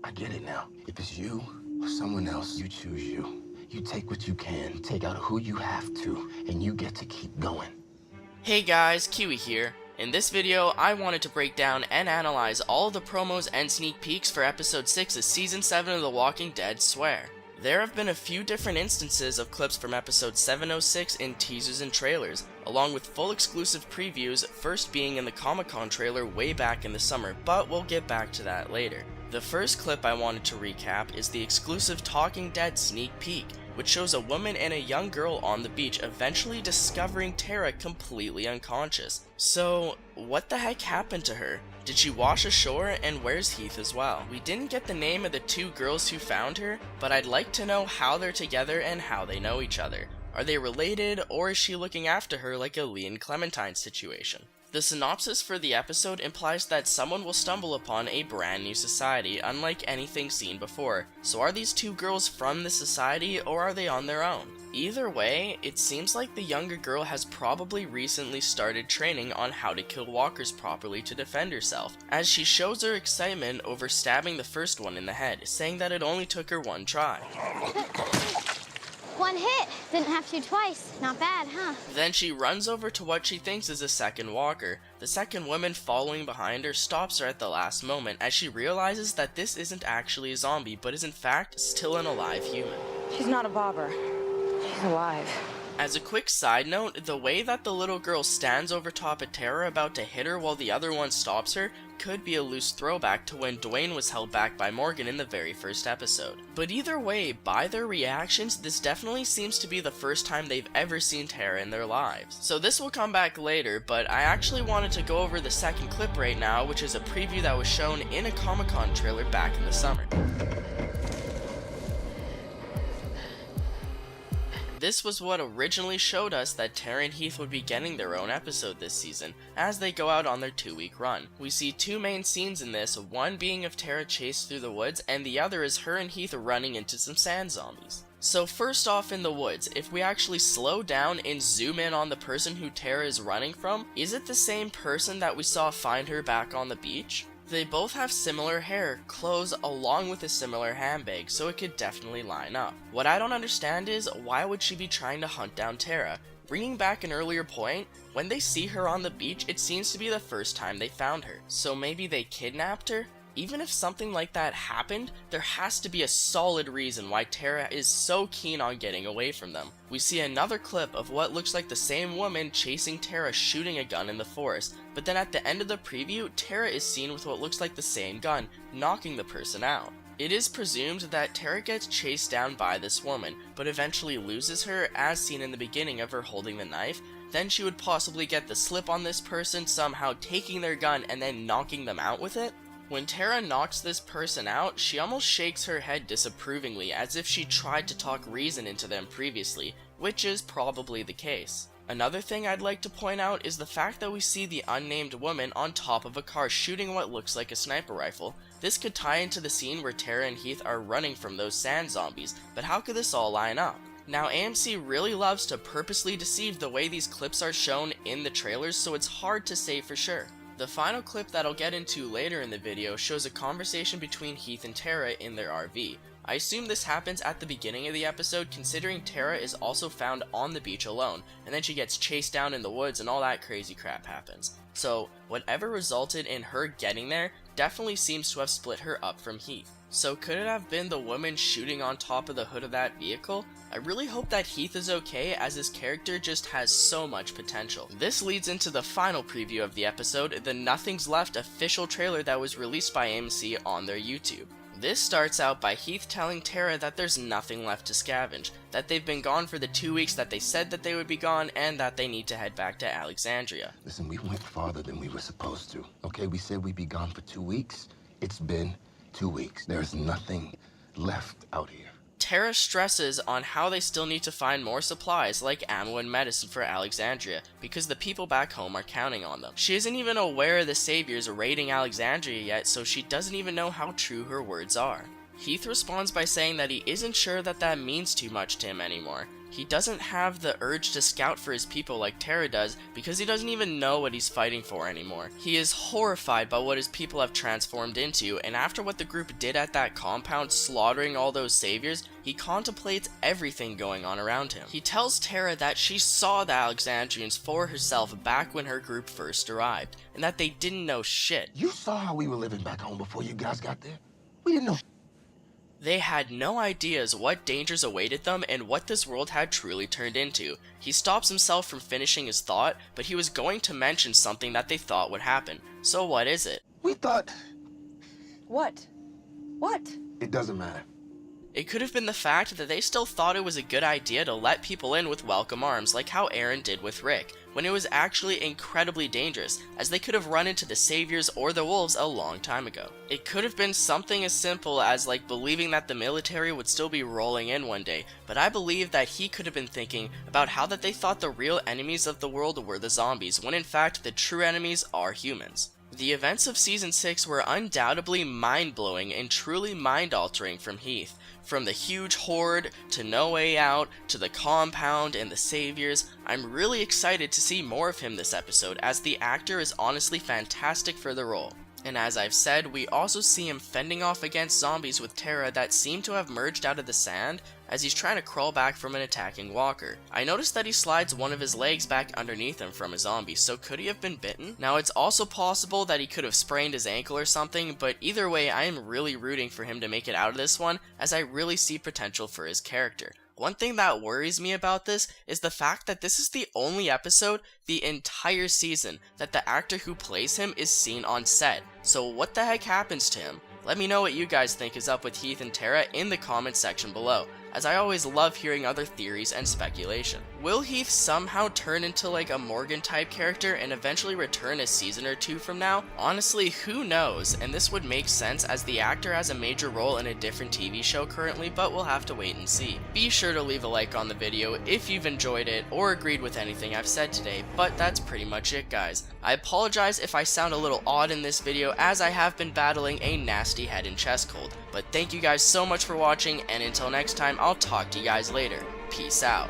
I get it now. If it's you or someone else, you choose you. You take what you can, take out who you have to, and you get to keep going. Hey guys, Kiwi here. In this video, I wanted to break down and analyze all the promos and sneak peeks for episode 6 of season 7 of The Walking Dead Swear. There have been a few different instances of clips from episode 706 in teasers and trailers, along with full exclusive previews, first being in the Comic-Con trailer way back in the summer, but we'll get back to that later. The first clip I wanted to recap is the exclusive Talking Dead sneak peek, which shows a woman and a young girl on the beach eventually discovering Tara completely unconscious. So, what the heck happened to her? Did she wash ashore, and where's Heath as well? We didn't get the name of the two girls who found her, but I'd like to know how they're together and how they know each other. Are they related, or is she looking after her like a Lee and Clementine situation? The synopsis for the episode implies that someone will stumble upon a brand new society, unlike anything seen before. So are these two girls from the society, or are they on their own? Either way, it seems like the younger girl has probably recently started training on how to kill walkers properly to defend herself, as she shows her excitement over stabbing the first one in the head, saying that it only took her one try. One hit. Didn't have to twice. Not bad, huh? Then she runs over to what she thinks is a second walker. The second woman following behind her stops her at the last moment as she realizes that this isn't actually a zombie, but is in fact still an alive human. She's not a bobber. She's alive. As a quick side note, the way that the little girl stands over top of Tara about to hit her while the other one stops her could be a loose throwback to when Dwayne was held back by Morgan in the very first episode. But either way, by their reactions, this definitely seems to be the first time they've ever seen Tara in their lives. So this will come back later, but I actually wanted to go over the second clip right now, which is a preview that was shown in a Comic-Con trailer back in the summer. This was what originally showed us that Tara and Heath would be getting their own episode this season, as they go out on their 2-week run. We see two main scenes in this, one being of Tara chased through the woods, and the other is her and Heath running into some sand zombies. So first off in the woods, if we actually slow down and zoom in on the person who Tara is running from, is it the same person that we saw find her back on the beach? They both have similar hair, clothes, along with a similar handbag, so it could definitely line up. What I don't understand is, why would she be trying to hunt down Tara? Bringing back an earlier point, when they see her on the beach, it seems to be the first time they found her. So maybe they kidnapped her? Even if something like that happened, there has to be a solid reason why Tara is so keen on getting away from them. We see another clip of what looks like the same woman chasing Tara shooting a gun in the forest, but then at the end of the preview, Tara is seen with what looks like the same gun, knocking the person out. It is presumed that Tara gets chased down by this woman, but eventually loses her as seen in the beginning of her holding the knife. Then she would possibly get the slip on this person, somehow taking their gun and then knocking them out with it. When Tara knocks this person out, she almost shakes her head disapprovingly as if she tried to talk reason into them previously, which is probably the case. Another thing I'd like to point out is the fact that we see the unnamed woman on top of a car shooting what looks like a sniper rifle. This could tie into the scene where Tara and Heath are running from those sand zombies, but how could this all line up? Now AMC really loves to purposely deceive the way these clips are shown in the trailers, so it's hard to say for sure. The final clip that I'll get into later in the video shows a conversation between Heath and Tara in their RV. I assume this happens at the beginning of the episode, considering Tara is also found on the beach alone, and then she gets chased down in the woods and all that crazy crap happens. So whatever resulted in her getting there definitely seems to have split her up from Heath. So could it have been the woman shooting on top of the hood of that vehicle? I really hope that Heath is okay, as his character just has so much potential. This leads into the final preview of the episode, the Nothing's Left official trailer that was released by AMC on their YouTube. This starts out by Heath telling Tara that there's nothing left to scavenge, that they've been gone for the 2 weeks that they said that they would be gone, and that they need to head back to Alexandria. Listen, we went farther than we were supposed to. Okay, we said we'd be gone for 2 weeks. It's been 2 weeks. There's nothing left out here. Tara stresses on how they still need to find more supplies like ammo and medicine for Alexandria, because the people back home are counting on them. She isn't even aware of the Saviors raiding Alexandria yet, so she doesn't even know how true her words are. Heath responds by saying that he isn't sure that means too much to him anymore. He doesn't have the urge to scout for his people like Tara does because he doesn't even know what he's fighting for anymore. He is horrified by what his people have transformed into, and after what the group did at that compound, slaughtering all those saviors, he contemplates everything going on around him. He tells Tara that she saw the Alexandrians for herself back when her group first arrived, and that they didn't know shit. You saw how we were living back home before you guys got there? We didn't know. They had no ideas what dangers awaited them and what this world had truly turned into. He stops himself from finishing his thought, but he was going to mention something that they thought would happen. So what is it? We thought... What? What? It doesn't matter. It could have been the fact that they still thought it was a good idea to let people in with welcome arms, like how Aaron did with Rick, when it was actually incredibly dangerous, as they could have run into the saviors or the wolves a long time ago. It could have been something as simple as like believing that the military would still be rolling in one day, but I believe that he could have been thinking about how that they thought the real enemies of the world were the zombies, when in fact the true enemies are humans. The events of Season 6 were undoubtedly mind-blowing and truly mind-altering from Heath. From the huge horde, to No Way Out, to the compound and the saviors, I'm really excited to see more of him this episode, as the actor is honestly fantastic for the role. And as I've said, we also see him fending off against zombies with Tara that seem to have merged out of the sand as he's trying to crawl back from an attacking walker. I noticed that he slides one of his legs back underneath him from a zombie, so could he have been bitten? Now it's also possible that he could have sprained his ankle or something, but either way I am really rooting for him to make it out of this one, as I really see potential for his character. One thing that worries me about this is the fact that this is the only episode the entire season that the actor who plays him is seen on set. So what the heck happens to him? Let me know what you guys think is up with Heath and Tara in the comment section below, as I always love hearing other theories and speculation. Will Heath somehow turn into like a Morgan type character and eventually return a season or two from now? Honestly, who knows, and this would make sense as the actor has a major role in a different TV show currently, but we'll have to wait and see. Be sure to leave a like on the video if you've enjoyed it or agreed with anything I've said today, but that's pretty much it guys. I apologize if I sound a little odd in this video as I have been battling a nasty head and chest cold, but thank you guys so much for watching, and until next time I'll talk to you guys later. Peace out.